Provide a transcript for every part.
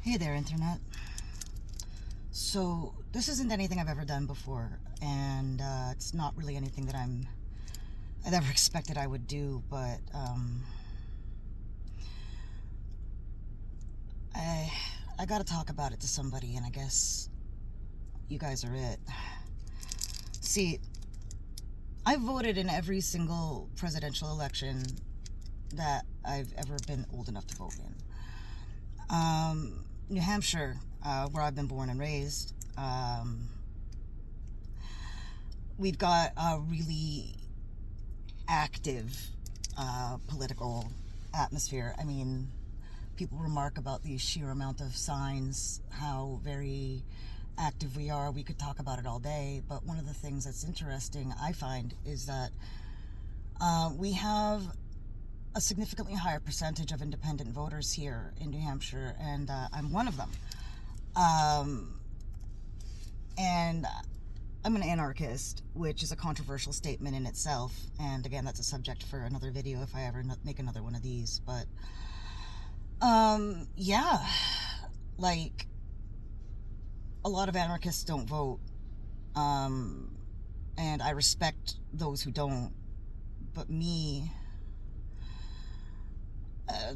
Hey there, Internet. So, this isn't anything I've ever done before, and it's not really anything that I'd ever expected I would do, but I gotta talk about it to somebody, and I guess you guys are it. See, I voted in every single presidential election that I've ever been old enough to vote in. New Hampshire, where I've been born and raised, we've got a really active political atmosphere. I mean, people remark about the sheer amount of signs, how very active we are. We could talk about it all day, but one of the things that's interesting, I find, is that we have a significantly higher percentage of independent voters here in New Hampshire, and I'm one of them. And I'm an anarchist, which is a controversial statement in itself, and again, that's a subject for another video if I ever make another one of these. But yeah, like, a lot of anarchists don't vote, and I respect those who don't, but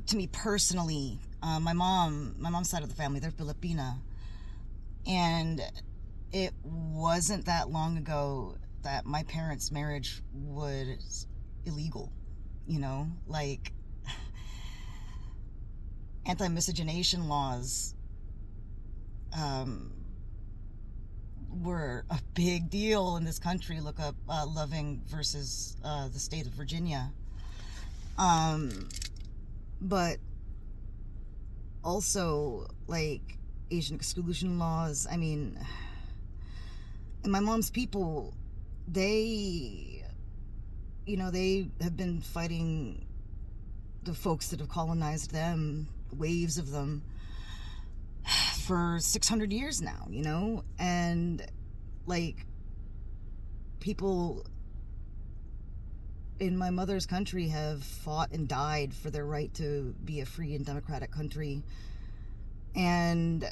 to me personally, my mom's side of the family, they're Filipina, and it wasn't that long ago that my parents' marriage was illegal, you know, like anti-miscegenation laws were a big deal in this country. Look up Loving versus the state of Virginia. But also, like, Asian exclusion laws. I mean, and my mom's people, they have been fighting the folks that have colonized them, waves of them, for 600 years now, you know? And, like, people in my mother's country have fought and died for their right to be a free and democratic country. And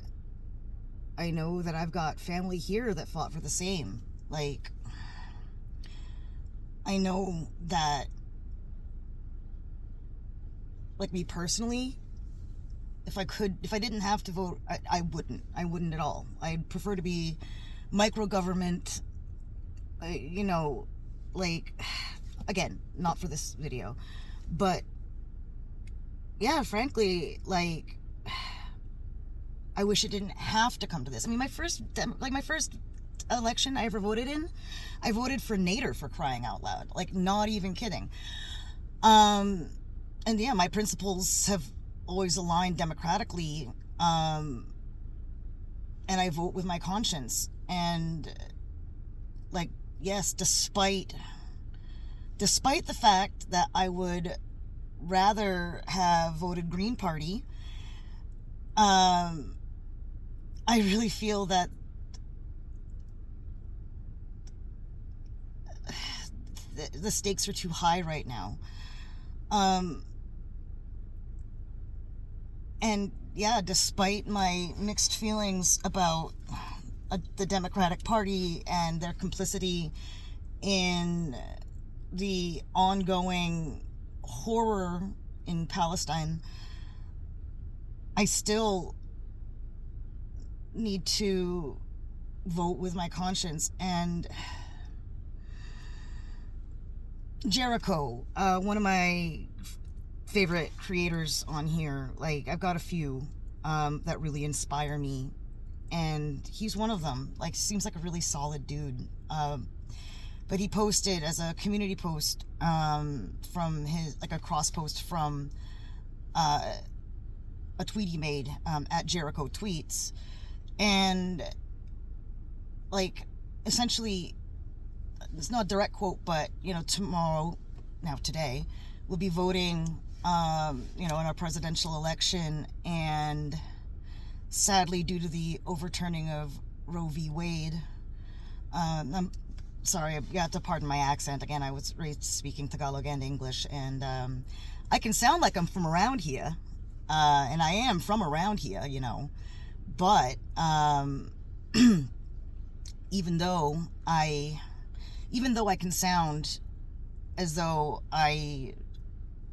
I know that I've got family here that fought for the same. Like, I know that, like, me personally, if I didn't have to vote, I wouldn't at all. I'd prefer to be micro-government, you know, like, again, not for this video, but yeah, frankly, like, I wish it didn't have to come to this. I mean, my first election I ever voted in, I voted for Nader, for crying out loud. Like, not even kidding. And yeah, my principles have always aligned democratically, and I vote with my conscience. And, like, yes, despite the fact that I would rather have voted Green Party, I really feel that the stakes are too high right now. And yeah, despite my mixed feelings about the Democratic Party and their complicity in the ongoing horror in Palestine, I still need to vote with my conscience. And Jericho, one of my favorite creators on here, like, I've got a few that really inspire me, and he's one of them. Like, seems like a really solid dude. But he posted as a community post from his, like, a cross post from a tweet he made at Jericho Tweets. And, like, essentially, it's not a direct quote, but, you know, today, we'll be voting, you know, in our presidential election. And sadly, due to the overturning of Roe v. Wade, I'm sorry, you have to pardon my accent. Again, I was raised speaking Tagalog and English, and I can sound like I'm from around here, And I am from around here, you know. But even though I can sound as though I,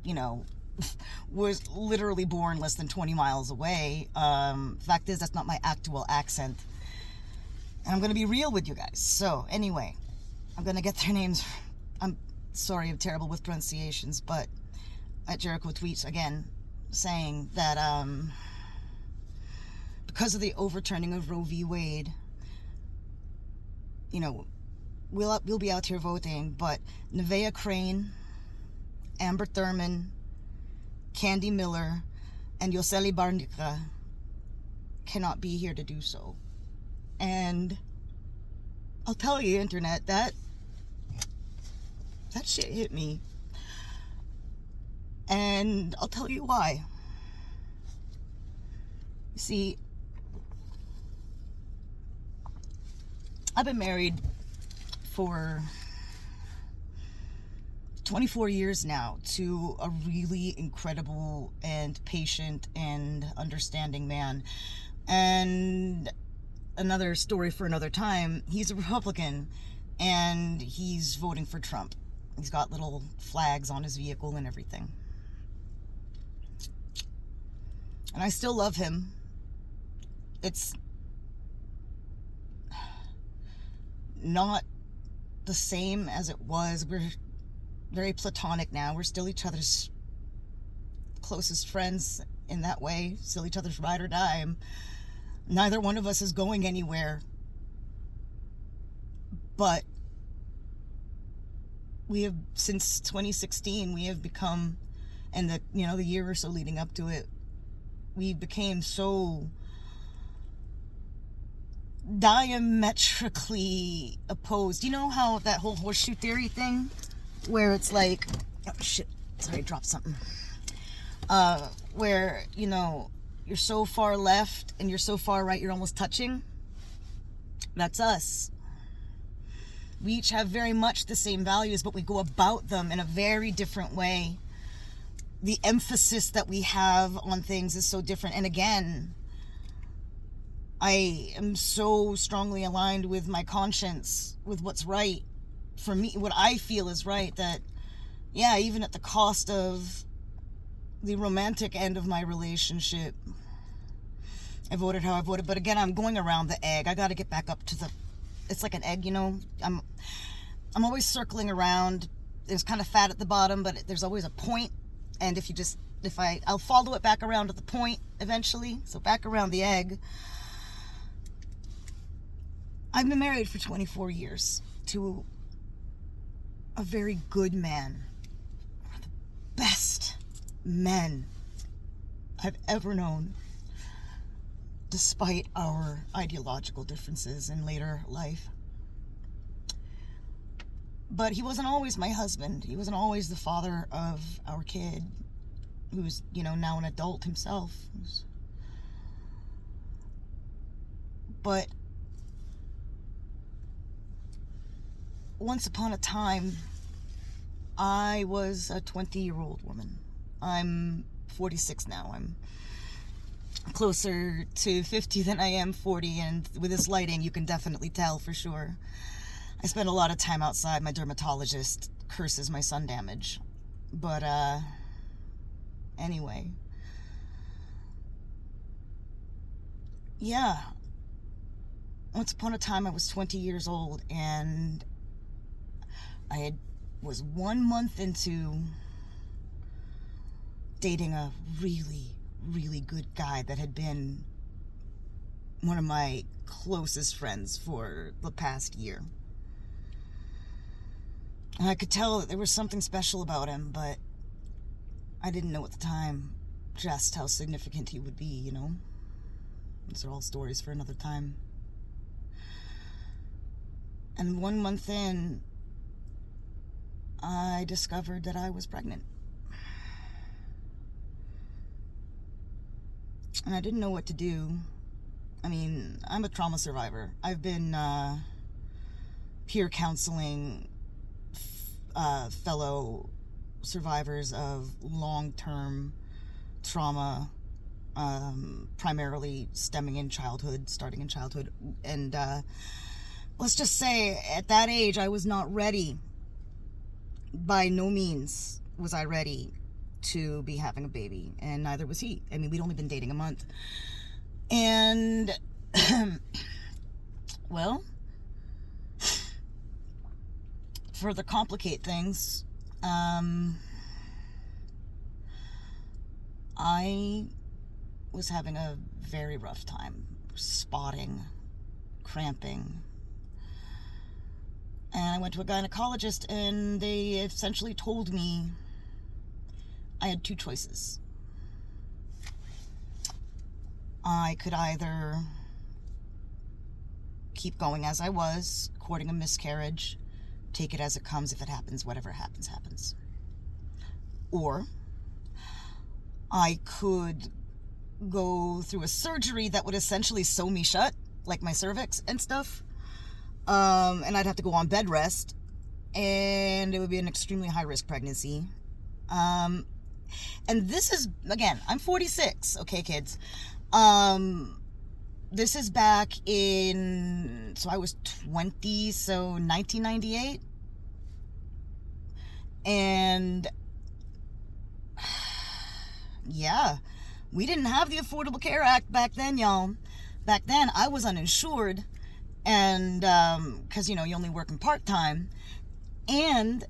you know, was literally born less than 20 miles away, fact is that's not my actual accent. And I'm going to be real with you guys. So anyway, I'm going to get their names. I'm sorry, I'm terrible with pronunciations, but at Jericho tweets again saying that because of the overturning of Roe v. Wade, you know, we'll be out here voting, but Nevaeh Crane, Amber Thurman, Candy Miller, and Yoseli Barnica cannot be here to do so. And I'll tell you, internet, that shit hit me. And I'll tell you why. You see, I've been married for 24 years now to a really incredible and patient and understanding man. And another story for another time, he's a Republican and he's voting for Trump. He's got little flags on his vehicle and everything. And I still love him. It's not the same as it was. We're very platonic now. We're still each other's closest friends in that way. Still each other's ride or die. Neither one of us is going anywhere. But we have, since 2016, we have become, and the year or so leading up to it, we became so diametrically opposed. You know how that whole horseshoe theory thing, where it's like, oh shit, sorry, I dropped something. Where, you're so far left and you're so far right, you're almost touching. That's us. We each have very much the same values, but we go about them in a very different way. The emphasis that we have on things is so different. And again, I am so strongly aligned with my conscience, with what's right for me, what I feel is right, that, yeah, even at the cost of the romantic end of my relationship, I voted how I voted. But again, I'm going around the egg. I got to get back up to it's like an egg, I'm always circling around. There's kind of fat at the bottom, but there's always a point. And I'll follow it back around to the point eventually. So back around the egg. I've been married for 24 years to a very good man. One of the best men I've ever known, despite our ideological differences in later life. But he wasn't always my husband. He wasn't always the father of our kid, who's, now an adult himself. But once upon a time, I was a 20-year-old woman. I'm 46 now. I'm closer to 50 than I am 40, and with this lighting, you can definitely tell for sure. I spend a lot of time outside. My dermatologist curses my sun damage. But, anyway. Yeah. Once upon a time, I was 20 years old, and I was 1 month into dating a really, really good guy that had been one of my closest friends for the past year. And I could tell that there was something special about him, but I didn't know at the time just how significant he would be, These are all stories for another time. And 1 month in, I discovered that I was pregnant. And I didn't know what to do. I mean, I'm a trauma survivor. I've been peer counseling fellow survivors of long-term trauma primarily starting in childhood. And let's just say at that age, I was not ready. By no means was I ready to be having a baby, and neither was he. I mean, we'd only been dating a month. And, well, further complicate things, I was having a very rough time spotting, cramping. And I went to a gynecologist, and they essentially told me I had two choices. I could either keep going as I was, courting a miscarriage, take it as it comes. If it happens, whatever happens, happens. Or I could go through a surgery that would essentially sew me shut, like my cervix and stuff. And I'd have to go on bed rest, and it would be an extremely high-risk pregnancy. And this is, again, I'm 46, okay, kids? This is back in, so I was 20, so 1998. And yeah, we didn't have the Affordable Care Act back then, y'all. Back then, I was uninsured, and because, you know, you only working part-time, and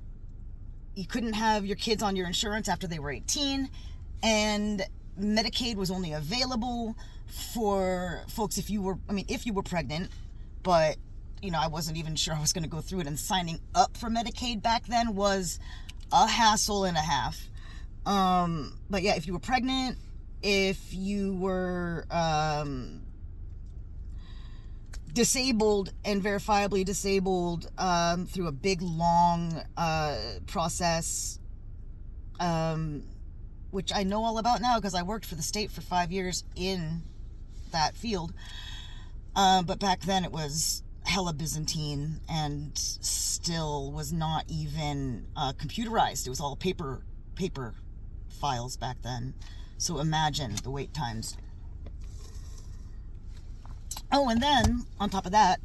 you couldn't have your kids on your insurance after they were 18, and Medicaid was only available for folks if you were pregnant, but, you know, I wasn't even sure I was going to go through it, and signing up for Medicaid back then was a hassle and a half. But yeah, if you were pregnant, if you were disabled and verifiably disabled through a big, long process, which I know all about now because I worked for the state for 5 years in that field. But back then it was hella Byzantine and still was not even computerized. It was all paper files back then. So imagine the wait times. Oh, and then on top of that,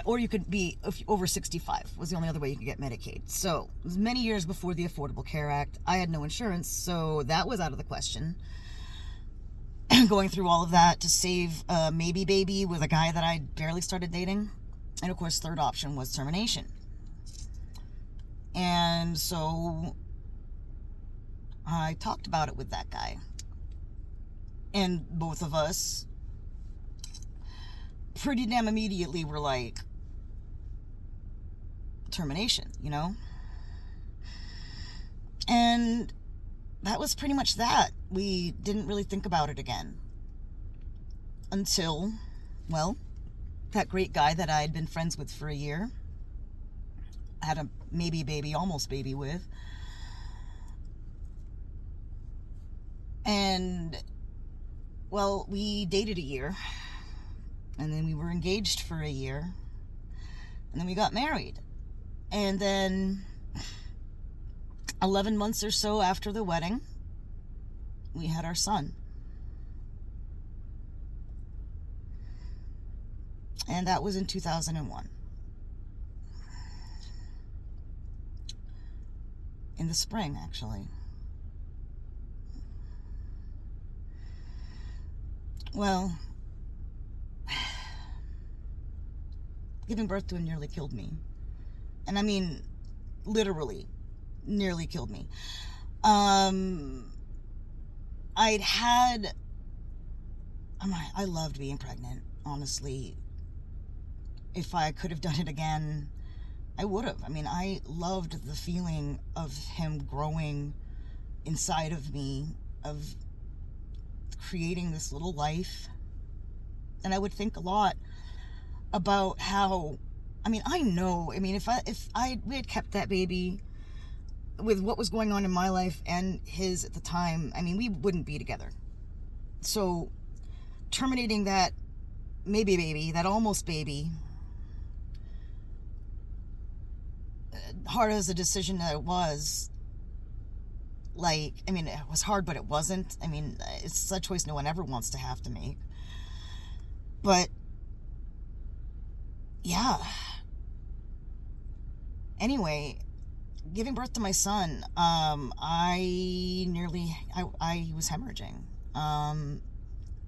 or you could be, if you're over 65 was the only other way you could get Medicaid. So it was many years before the Affordable Care Act. I had no insurance, so that was out of the question. Going through all of that to save a maybe baby with a guy that I barely started dating. And of course, third option was termination. And so I talked about it with that guy. And both of us pretty damn immediately were like, termination, you know? And that was pretty much that. We didn't really think about it again. Until, well, that great guy that I had been friends with for a year, had a maybe baby, almost baby with. And, well, we dated a year. And then we were engaged for a year. And then we got married. And then 11 months or so after the wedding, we had our son. And that was in 2001. In the spring, actually. Well, giving birth to him nearly killed me. And I mean, literally, nearly killed me. I loved being pregnant, honestly. If I could have done it again, I would have. I mean, I loved the feeling of him growing inside of me, of creating this little life. And I would think a lot about how, I mean, I know, I mean, if we had kept that baby with what was going on in my life and his at the time, I mean, we wouldn't be together. So terminating that maybe baby, that almost baby, hard as a decision that it was, Like, I mean, it was hard, but it wasn't. I mean, it's a choice no one ever wants to have to make. But, yeah. Anyway, giving birth to my son, I was hemorrhaging.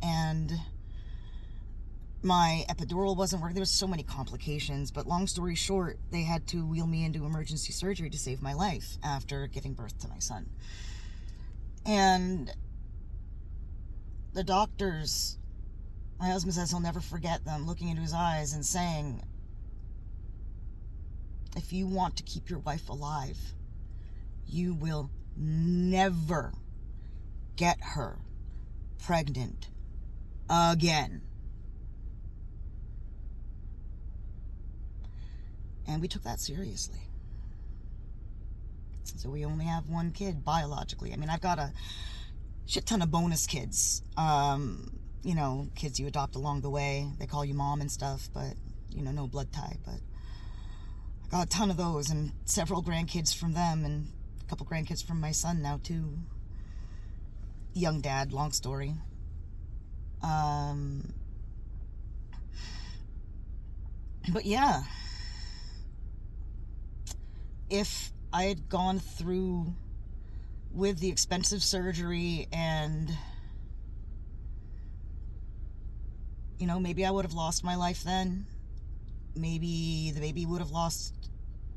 And my epidural wasn't working. There was so many complications, but long story short, they had to wheel me into emergency surgery to save my life after giving birth to my son. And the doctors, my husband says he'll never forget them looking into his eyes and saying, if you want to keep your wife alive, you will never get her pregnant again. And we took that seriously. So we only have one kid biologically. I mean, I've got a shit ton of bonus kids. You know, kids you adopt along the way. They call you mom and stuff, but, you know, no blood tie. But I got a ton of those and several grandkids from them and a couple grandkids from my son now, too. Young dad, long story. But yeah. If I had gone through with the expensive surgery and, you know, maybe I would have lost my life then. Maybe the baby would have lost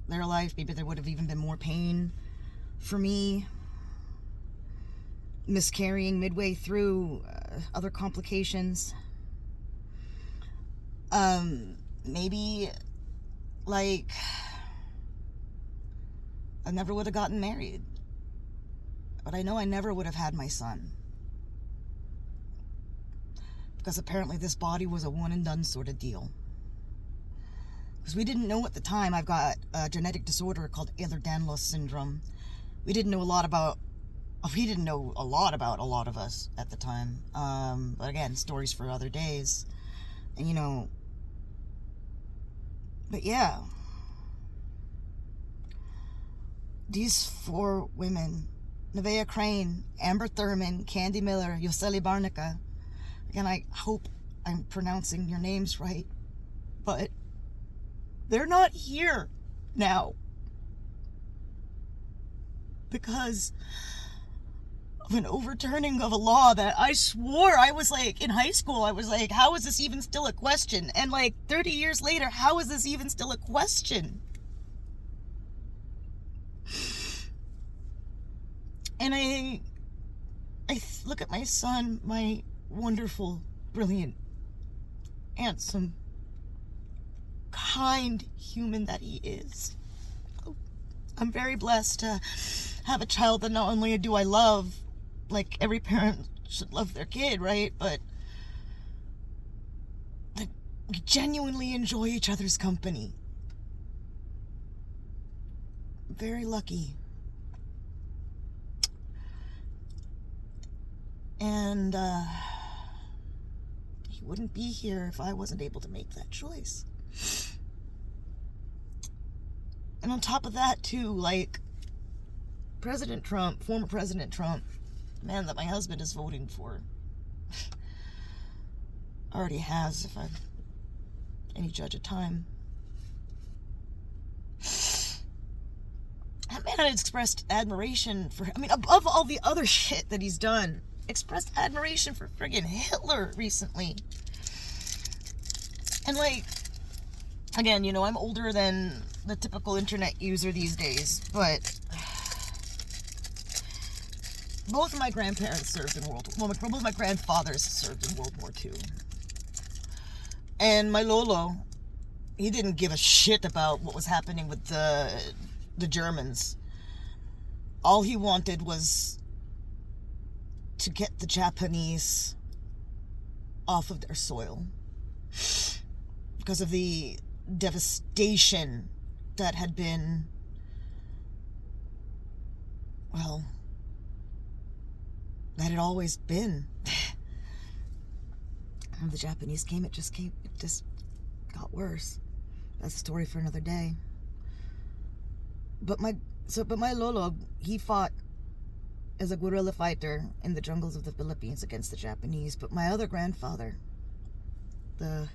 their life. Maybe there would have even been more pain for me. Miscarrying midway through, other complications. Maybe, like, I never would have gotten married. But I know I never would have had my son. Because apparently this body was a one and done sort of deal. Because we didn't know at the time I've got a genetic disorder called Ehlers-Danlos syndrome. We didn't know a lot about a lot of us at the time. But again, stories for other days. And you know, but yeah. These 4 women, Nevaeh Crane, Amber Thurman, Candy Miller, Yoseli Barnica. Again, I hope I'm pronouncing your names right, but they're not here now because of an overturning of a law that I swore I was like, in high school, I was like, how is this even still a question? And like 30 years later, how is this even still a question? And I look at my son, my wonderful, brilliant, handsome, kind human that he is. I'm very blessed to have a child that not only do I love, like every parent should love their kid, right? But that we genuinely enjoy each other's company. I'm very lucky. And he wouldn't be here if I wasn't able to make that choice. And on top of that, too, like, President Trump, former President Trump, the man that my husband is voting for, already has, if I'm any judge of time. That man had expressed admiration for, I mean, above all the other shit that he's done, expressed admiration for friggin' Hitler recently. And like, again, you know, I'm older than the typical internet user these days, but both of my grandparents served in both my grandfathers served in World War II. And my Lolo, he didn't give a shit about what was happening with the Germans. All he wanted was to get the Japanese off of their soil because of the devastation that had been, well, that had always been. When the Japanese came, it just got worse. That's a story for another day. But my Lolo, he fought as a guerrilla fighter in the jungles of the Philippines against the Japanese. But my other grandfather, the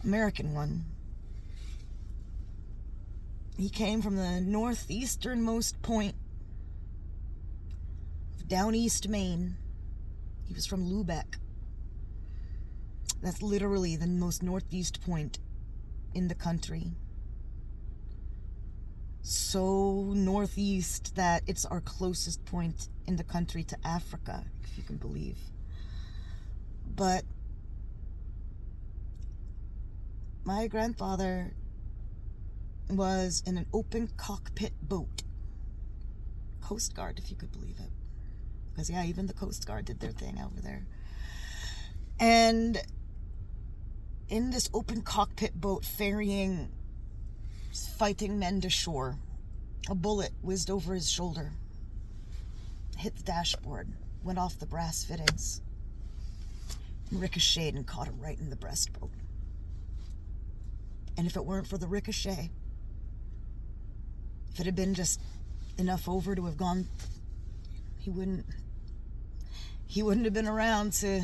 American one, he came from the northeasternmost point of down east Maine. He was from Lubeck. That's literally the most northeast point in the country. So northeast that it's our closest point in the country to Africa, if you can believe. But my grandfather was in an open cockpit boat. Coast Guard, if you could believe it. Because, yeah, even the Coast Guard did their thing over there. And in this open cockpit boat ferrying fighting men to shore, a bullet whizzed over his shoulder, hit the dashboard, went off the brass fittings, and ricocheted and caught him right in the breastbone. And if it weren't for the ricochet, if it had been just enough over to have gone, he wouldn't have been around to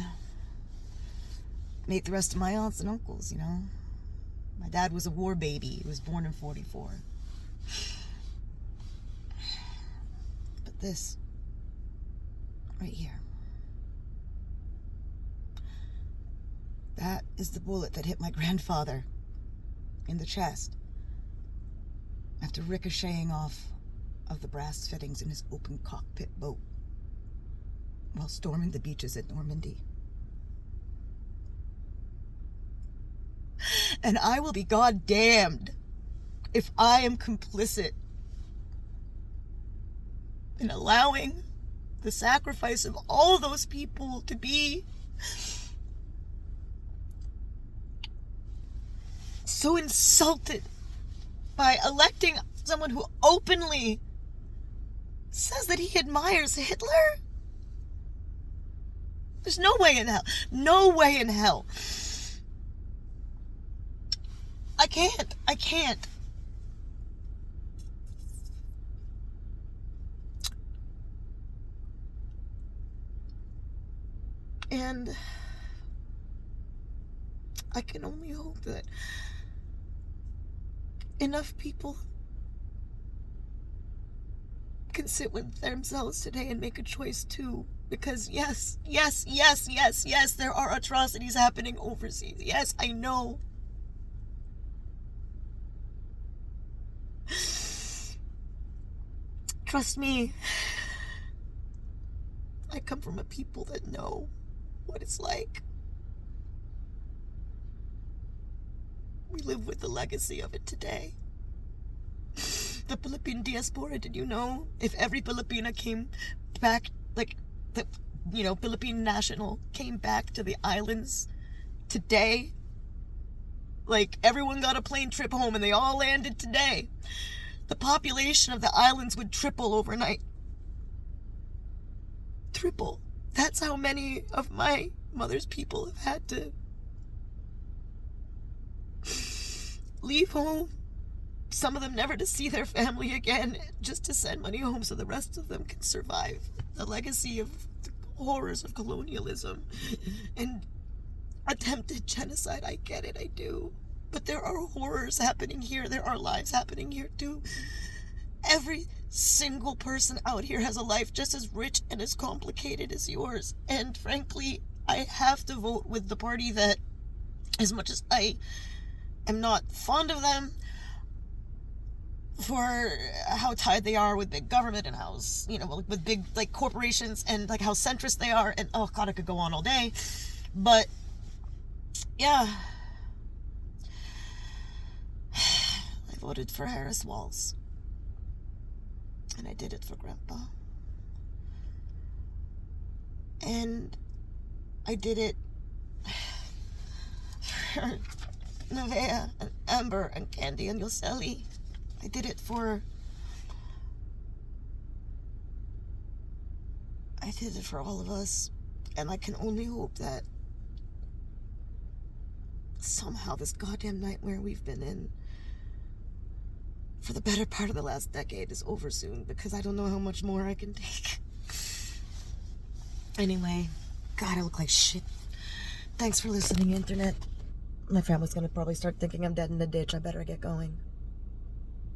meet the rest of my aunts and uncles, you know. My dad was a war baby. He was born in 44. But this, right here, that is the bullet that hit my grandfather in the chest after ricocheting off of the brass fittings in his open cockpit boat while storming the beaches at Normandy. And I will be goddamned if I am complicit in allowing the sacrifice of all those people to be so insulted by electing someone who openly says that he admires Hitler. There's no way in hell. No way in hell. I can't. And I can only hope that enough people can sit with themselves today and make a choice too. Because yes, there are atrocities happening overseas. Yes, I know. Trust me, I come from a people that know what it's like. We live with the legacy of it today. The Philippine diaspora, did you know? If every Filipina came back, like, the, Philippine national came back to the islands today, like, everyone got a plane trip home and they all landed today, the population of the islands would triple overnight. Triple. That's how many of my mother's people have had to leave home. Some of them never to see their family again, just to send money home so the rest of them can survive the legacy of the horrors of colonialism and attempted genocide. I get it, I do. But there are horrors happening here. There are lives happening here too. Every single person out here has a life just as rich and as complicated as yours. And frankly, I have to vote with the party that, as much as I am not fond of them for how tied they are with big government and how, with big, corporations and, how centrist they are, and, oh God, I could go on all day. But, yeah. I voted for Harris Walls. And I did it for Grandpa. And I did it for Nevaeh and Amber and Candy and Yoseli. I did it for all of us. And I can only hope that somehow this goddamn nightmare we've been in for the better part of the last decade is over soon, because I don't know how much more I can take. Anyway, God, I look like shit. Thanks for listening, Internet. My family's gonna probably start thinking I'm dead in the ditch. I better get going.